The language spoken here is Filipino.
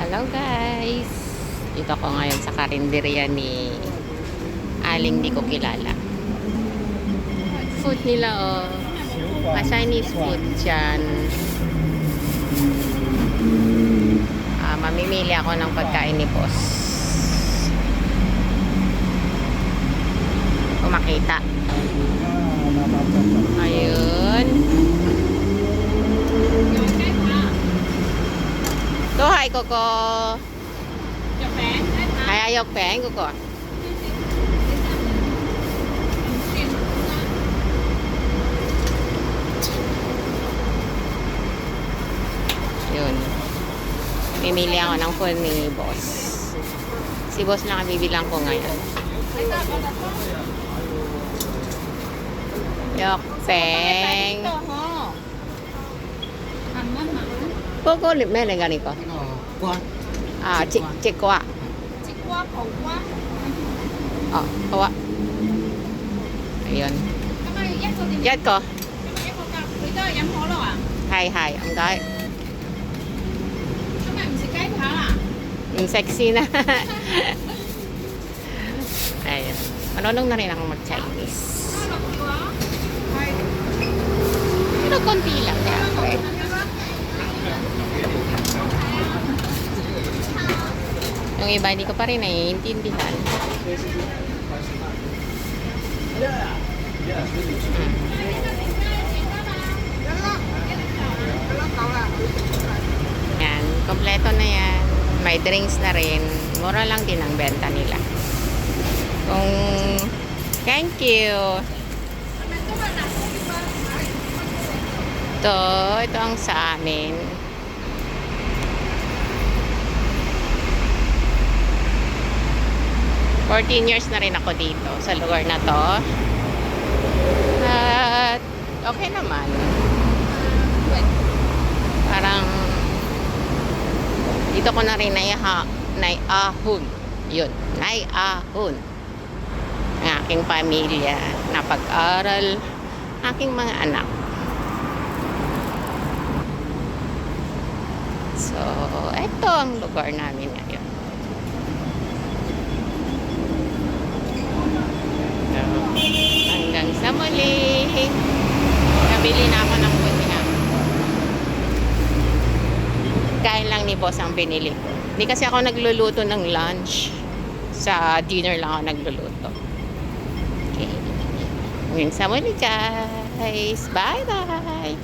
Hello guys! Dito ako ngayon sa karinderya ni Aling di ko kilala. Food nila oh. Chinese food dyan. Mamimili ako ng pagkain ni boss. Kung makita. Ayun. Tô hai cô cô. Hai ayok pen cô cô. Yun. Mimili ako ng phone ni boss. Si boss lang ang bibilang ko ngayon. Yok pen. Cô cô liệp mẹ này gani ko. Chị qua. Kawa. Ayun. Dắt ko. Hay, ang gái. Sexy na. Ayun. Manunong na rin ako mag-Chinese. Pero konti lang. Okay. Yung iba hindi ko pa rin naiintindihan. Yan, kompleto na yan. May drinks na rin. Mura lang din ang benta nila. Thank you. Ito ang sa amin. $14 years na rin ako dito sa lugar na to. At okay naman. Parang dito ko na rin naiahon. Yun, naiahon ang aking pamilya, napag-aral, aking mga anak. So, ito ang lugar namin ngayon. Hanggang sa muli. Nabili na ako ng bunya. Kain lang ni boss ang binili ko. Hindi kasi ako nagluluto ng lunch. Sa dinner lang ako nagluluto. Okay. Hanggang sa muli guys. Bye bye.